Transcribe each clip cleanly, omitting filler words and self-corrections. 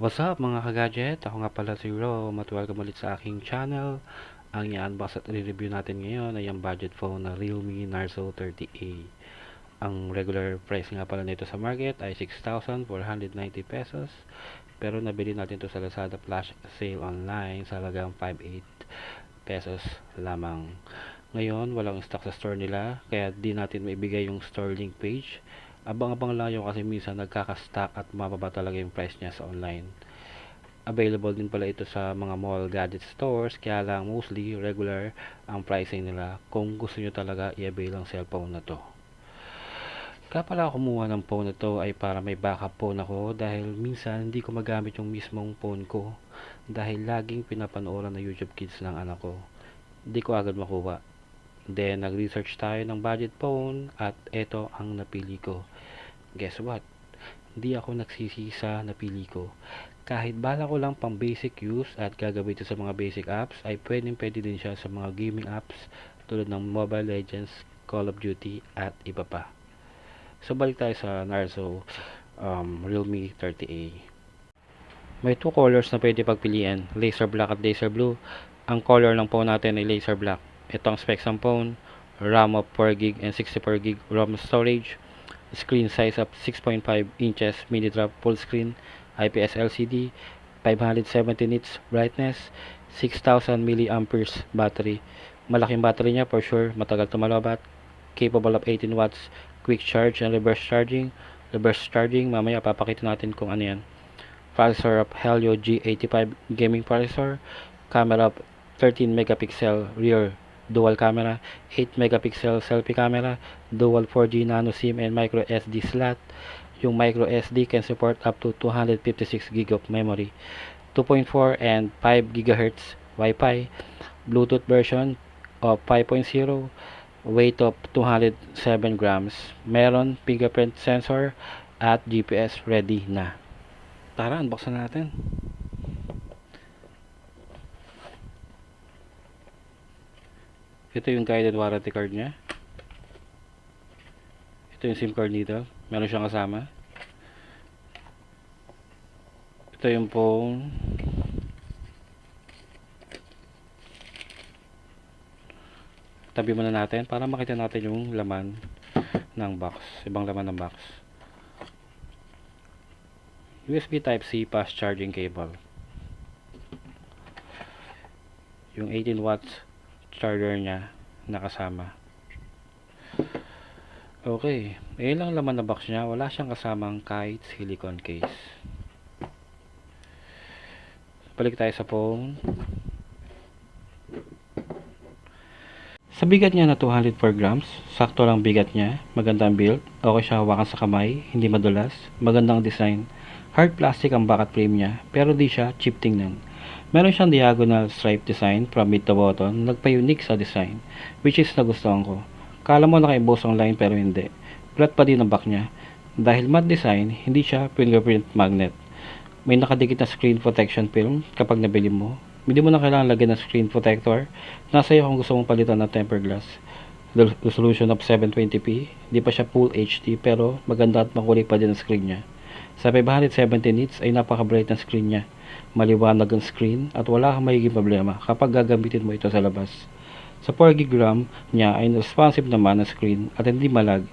What's up mga ka-gadget? Ako nga pala si Ro. Welcome ulit sa aking channel. Ang i-unbox at i-review natin ngayon ay ang budget phone na Realme Narzo 30A. Ang regular price nga pala nito sa market ay 6,490 pesos. Pero nabili natin ito sa Lazada Flash Sale online sa halagang 5,800 pesos lamang. Ngayon, walang stock sa store nila, kaya di natin maibigay yung store link page. Abang-abang lang yun kasi minsan nagkaka-stock at mababa talaga yung price niya sa online. Available din pala ito sa mga mall gadget stores, kaya lang mostly regular ang pricing nila kung gusto nyo talaga i-avail ang cellphone na to. Kaya pala kumuha ng phone na to ay para may backup phone ako dahil minsan hindi ko magamit yung mismong phone ko dahil laging pinapanooran na YouTube Kids ng anak ko. Hindi ko agad makuha. Then nag-research tayo ng budget phone at ito ang napili ko. Guess what? Hindi ako nagsisi sa napili ko. Kahit bala ko lang pang basic use at gagamitin sa mga basic apps, ay pwede din siya sa mga gaming apps tulad ng Mobile Legends, Call of Duty at iba pa. So balik tayo sa Narzo Realme 30A. May two colors na pwede pagpilian, laser black at laser blue. Ang color lang po natin ay laser black. Ito ang specs ng phone, RAM of 4GB and 64GB ROM storage, screen size of 6.5 inches mini drop full screen, IPS LCD, 570 nits brightness, 6,000 mAh battery. Malaking battery niya for sure, matagal tumalobat, capable of 18 watts quick charge and reverse charging. Reverse charging, mamaya papakita natin kung ano yan. Processor of Helio G85 gaming processor, camera of 13 megapixel rear dual camera, 8 megapixel selfie camera, dual 4G nano SIM and micro SD slot. Yung micro SD can support up to 256 GB of memory, 2.4 and 5 GHz Wi-Fi, Bluetooth version of 5.0, weight of 207 grams. Meron fingerprint sensor at GPS ready na. Tara, unboxan natin. Ito yung guided warranty card niya. Ito yung SIM card dito. Meron siyang kasama. Ito yung phone. Tabi muna natin para makita natin yung laman ng box. Ibang laman ng box. USB Type-C fast charging cable. Yung 18 watts charger niya nakasama. Okay, ayun lang laman ng box niya. Wala siyang kasamang kahit silicone case. Balik tayo sa phone. Sa bigat niya na 204 grams, sakto lang bigat niya, magandang build, okay siya hawakan sa kamay, hindi madulas, magandang design. Hard plastic ang back frame niya, pero di siya cheap tingnan. Meron siyang diagonal stripe design from mid to bottom, nagpa-unique sa design, which is nagustuhan ko. Kala mo naka-emboss ang line pero hindi. Flat pa din ang back niya. Dahil matte design, hindi siya fingerprint magnet. May nakadikit na screen protection film kapag nabili mo. Hindi mo na kailangan lagyan ng screen protector. Nasa iyo kung gusto mong palitan ng tempered glass. Resolution of 720p, hindi pa siya full HD pero maganda at makulit pa din ang screen niya. Sa 570 nits ay napaka-bright ng screen niya. Maliwanag ang screen at wala kang magiging problema kapag gagamitin mo ito sa labas. Sa 4GB RAM niya ay responsive naman ang screen at hindi malag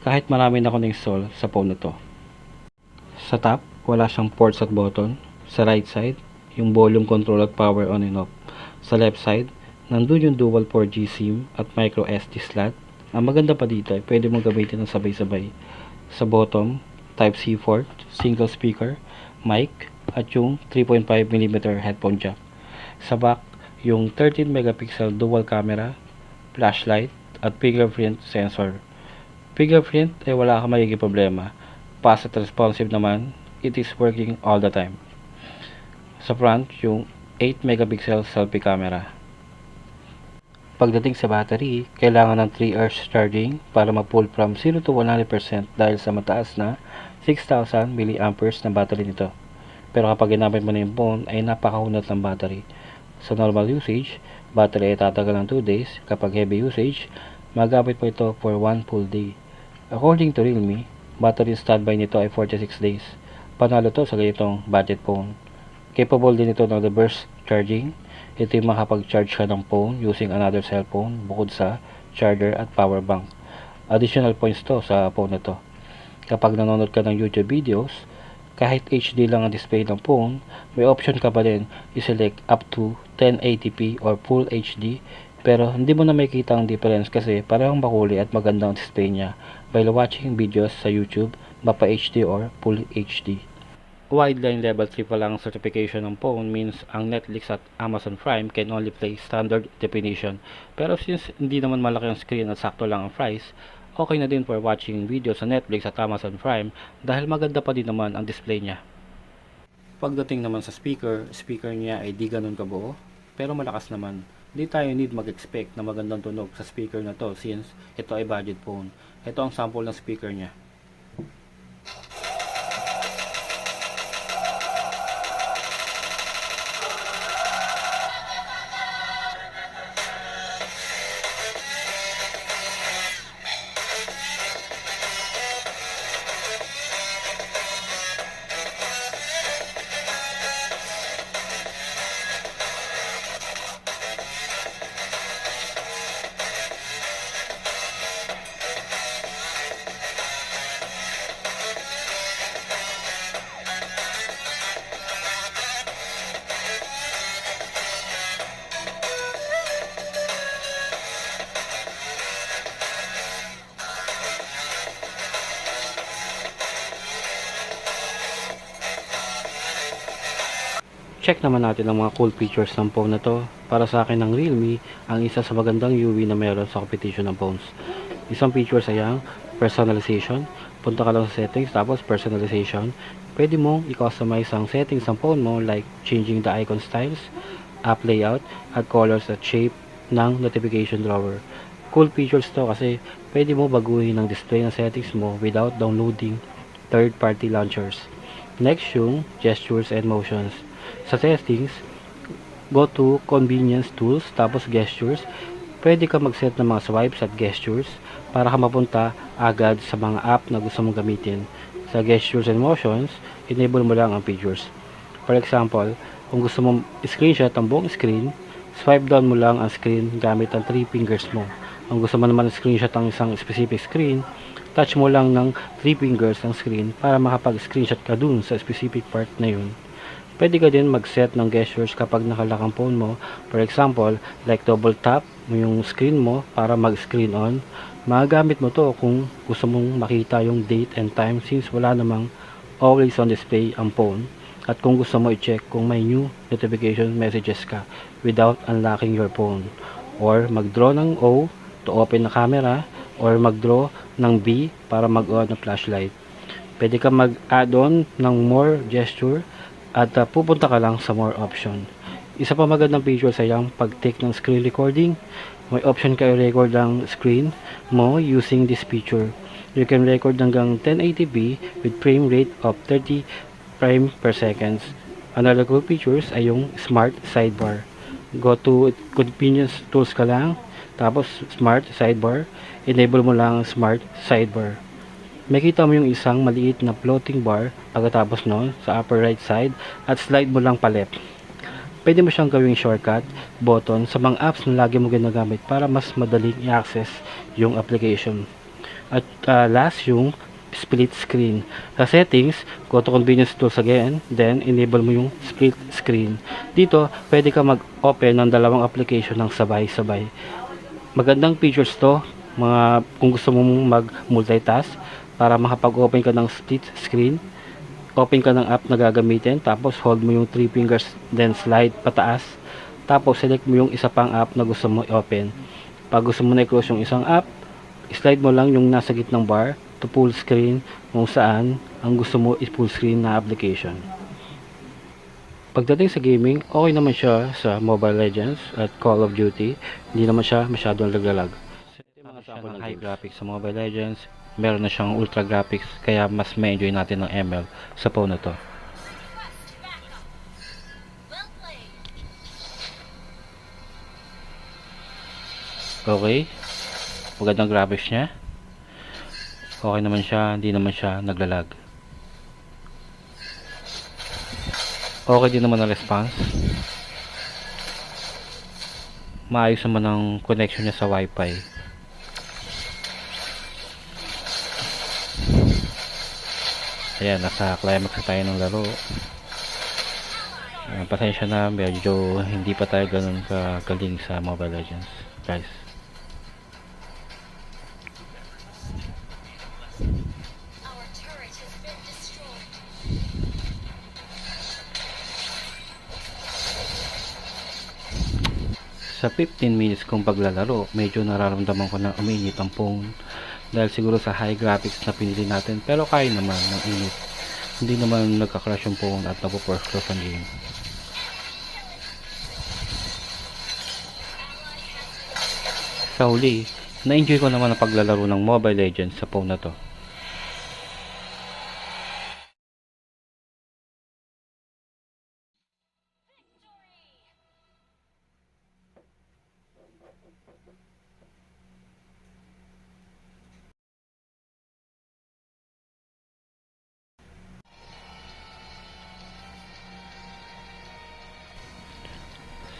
kahit marami na ako na-install sa phone na to. Sa top, wala siyang ports at button. Sa right side, yung volume control at power on and off. Sa left side, nandun yung dual 4G SIM at micro SD slot. Ang maganda pa dito ay pwede mong gamitin ng sabay-sabay. Sa bottom, Type-C port, single speaker, mic, at yung 3.5mm headphone jack. Sa back, yung 13 megapixel dual camera, flashlight, at fingerprint sensor. Fingerprint ay wala kang magiging problema. Fast at responsive naman, it is working all the time. Sa front, yung 8 megapixel selfie camera. Pagdating sa battery, kailangan ng 3 hours charging para ma-pull from 0 to 100% dahil sa mataas na 6,000 mAh na battery nito. Pero kapag ginamit mo na yung phone ay napakahunat ng battery. Sa normal usage, battery ay tatagal ng 2 days. Kapag heavy usage, magamit mo ito for 1 full day. According to Realme, battery standby nito ay 46 days. Panalo to sa ganitong budget phone. Capable din ito ng reverse charging. Ito yung makapag-charge ka ng phone using another cellphone bukod sa charger at power bank. Additional points to sa phone na to. Kapag nanonood ka ng YouTube videos, kahit HD lang ang display ng phone, may option ka pa din i-select up to 1080p or Full HD, pero hindi mo na makikita ang difference kasi parehong makulay at maganda ang display niya while watching videos sa YouTube, mapa HD or Full HD. Wideline Level 3 pa lang certification ng phone means ang Netflix at Amazon Prime can only play standard definition. Pero since hindi naman malaki ang screen at sakto lang ang price, okay na din for watching video sa Netflix at Amazon Prime dahil maganda pa din naman ang display niya. Pagdating naman sa speaker niya ay di ganun kabuo, pero malakas naman. Di tayo need mag-expect na magandang tunog sa speaker na to since ito ay budget phone. Ito ang sample ng speaker niya. Check naman natin ang mga cool features ng phone na to. Para sa akin ng Realme, ang isa sa magandang UV na meron sa competition ng phones. Isang features ay ang personalization. Punta ka lang sa settings, tapos personalization. Pwede mong i-customize ang settings ng phone mo like changing the icon styles, app layout, at colors at shape ng notification drawer. Cool features to kasi pwede mo baguhin ang display ng settings mo without downloading third-party launchers. Next yung gestures and motions. Sa settings, go to convenience tools, tapos gestures. Pwede ka mag-set ng mga swipes at gestures para ka mapunta agad sa mga app na gusto mong gamitin. Sa gestures and motions, enable mo lang ang features. For example, kung gusto mong screenshot ang buong screen, swipe down mo lang ang screen gamit ang 3 fingers mo. Kung gusto mo naman screenshot ang isang specific screen, touch mo lang ng 3 fingers ang screen para makapag-screenshot ka dun sa specific part na yun. Pwede ka din mag-set ng gestures kapag nakalock ang phone mo. For example, like double tap mo yung screen mo para mag-screen on. Magagamit mo to kung gusto mong makita yung date and time since wala namang always on display ang phone. At kung gusto mo i-check kung may new notification messages ka without unlocking your phone. Or mag-draw ng O to open na camera or mag-draw ng B para mag-on na flashlight. Pwede ka mag-add-on ng more gesture at pupunta ka lang sa more option. Isa pa magandang feature sa yung pag-take ng screen recording. May option ka i-record ang screen mo using this feature. You can record hanggang 1080p with frame rate of 30 frame per second. Another cool features ay yung smart sidebar. Go to convenience tools ka lang, tapos smart sidebar. Enable mo lang smart sidebar. Makita mo yung isang maliit na floating bar pagkatapos nun sa upper right side at slide mo lang pa left. Pwede mo siyang gawing shortcut button sa mga apps na lagi mo ginagamit para mas madaling i-access yung application. At last yung split screen. Sa settings, go to convenience tools again, then enable mo yung split screen. Dito, pwede ka mag-open ng dalawang application ng sabay-sabay. Magandang features to, kung gusto mong mag-multitask, para makapag-open ka ng split screen, open ka ng app na gagamitin, tapos hold mo yung 3 fingers, then slide pataas, tapos select mo yung isa pang app na gusto mo i-open. Pag gusto mo na i-close yung isang app, slide mo lang yung nasa gitnang bar to full screen kung saan ang gusto mo is full screen na application. Pagdating sa gaming, okay naman siya sa Mobile Legends at Call of Duty, hindi naman siya masyadong laglalag. Siya ng high graphics sa Mobile Legends, meron na siyang ultra graphics kaya mas may enjoy natin ng ML sa phone na to. Okay, magandang graphics niya. Okay naman siya, hindi naman siya naglalag. Okay din naman ang response. Maayos naman ang connection niya sa wifi. Ayan, nasa climax na tayo ng laro. Pasensya na, medyo hindi pa tayo ganun kagaling sa Mobile Legends, guys. Sa 15 minutes kong paglalaro, medyo nararamdaman ko na umiinit ang phone dahil siguro sa high graphics na pinili natin, pero kaya naman ng init. Hindi naman nagka-crash yung phone at napo-force close ang game. Sa huli, na-enjoy ko naman ang paglalaro ng Mobile Legends sa phone na to.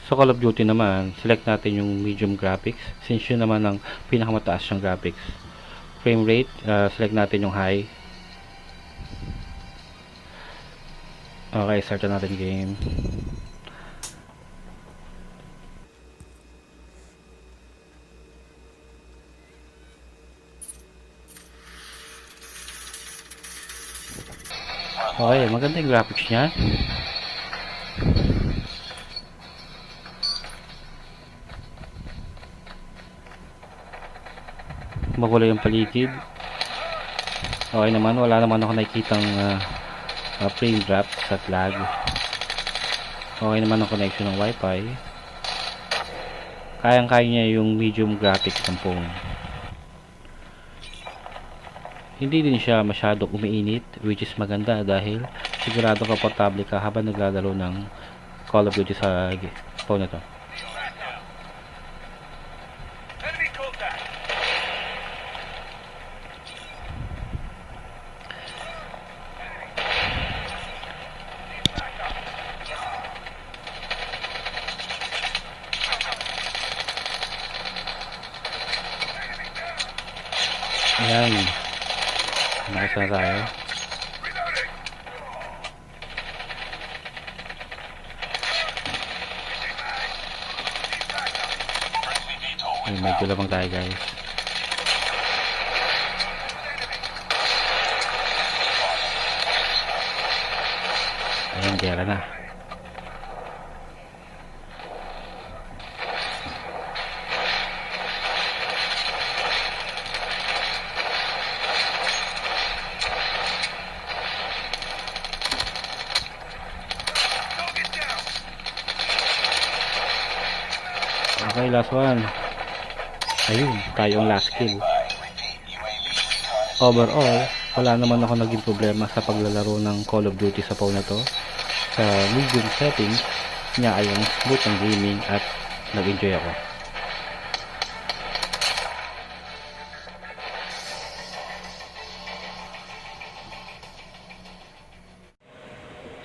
Sa Call of Duty naman, select natin yung medium graphics since yun naman ang pinakamataas yung graphics. Frame rate, select natin yung high. Okay, start na natin game. Okay, maganda yung graphics niya. Magulo yung paligid. Okay naman, wala naman ako nakikitang frame drop at lag. Okay naman ang connection ng wifi. Kayang-kaya niya yung medium graphics ng phone. Hindi din siya masyadong umiinit, which is maganda dahil sigurado komportable ka habang naglalaro ng Call of Duty sa phone na to. Ayan, nakasa na tayo. Ay, medyo lamang tayo, guys. Ayan, gera na. Okay, last one. Ayun, tayo ang last kill. Overall, wala naman ako naging problema sa paglalaro ng Call of Duty sa phone na to. Sa medium settings niya ay ang smooth ang gaming at nag-enjoy ako.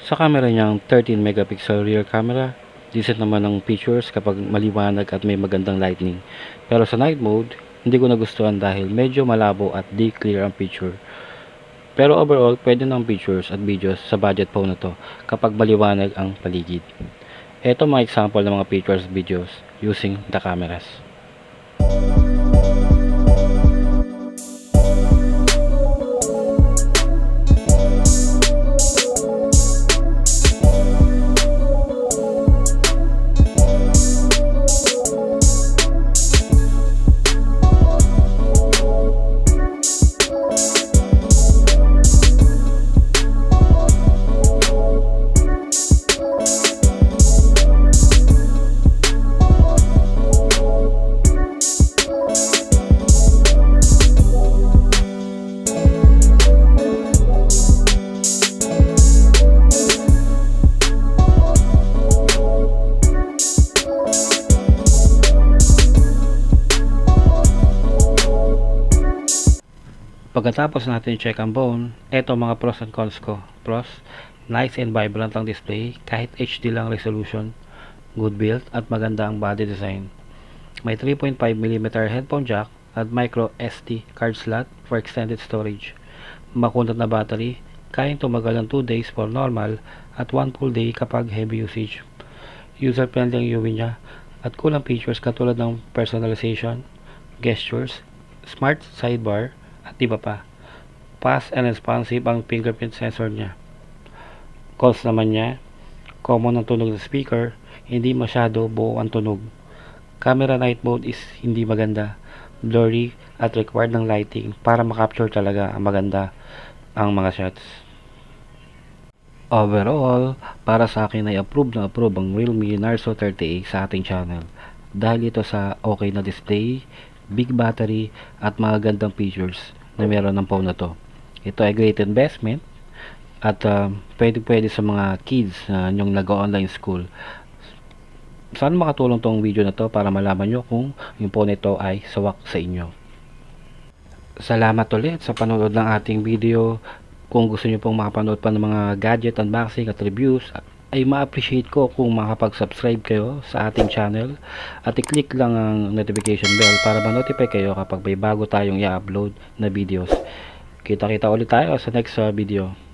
Sa camera niyang 13 megapixel rear camera, decent naman ang pictures kapag maliwanag at may magandang lighting. Pero sa night mode, hindi ko nagustuhan dahil medyo malabo at di clear ang picture. Pero overall, pwede ng pictures at videos sa budget phone na to kapag maliwanag ang paligid. Ito mga example ng mga pictures at videos using the cameras. Pagkatapos natin check ang bone, eto mga pros and cons ko. Pros, Nice and vibrant ang display, kahit HD lang resolution, good build at maganda ang body design. May 3.5mm headphone jack at micro SD card slot for extended storage. Makunat na battery, kayang tumagal ng 2 days for normal at 1 full day kapag heavy usage. User-friendly ang UI niya at kulang features katulad ng personalization, gestures, smart sidebar at iba pa. Fast and responsive ang fingerprint sensor niya. Calls naman niya, common ang tunog ng speaker, hindi masyado buo ang tunog. Camera night mode is hindi maganda, blurry at required ng lighting para makapture talaga ang maganda ang mga shots. Overall, para sa akin ay approve na approve ang Realme Narzo 30A sa ating channel dahil ito sa okay na display, big battery at mga gandang features na meron ng phone na to. Ito ay great investment at pwede sa mga kids na yung nag-online school. Sana makatulong tong video na to para malaman nyo kung yung phone nito ay sawak sa inyo. Salamat ulit sa panonood ng ating video. Kung gusto nyo pong makapanood pa ng mga gadget unboxing at reviews, ay ma-appreciate ko kung makapag-subscribe kayo sa ating channel at i-click lang ang notification bell para ma-notify kayo kapag may bago tayong i-upload na videos. Kita-kita ulit tayo sa next video.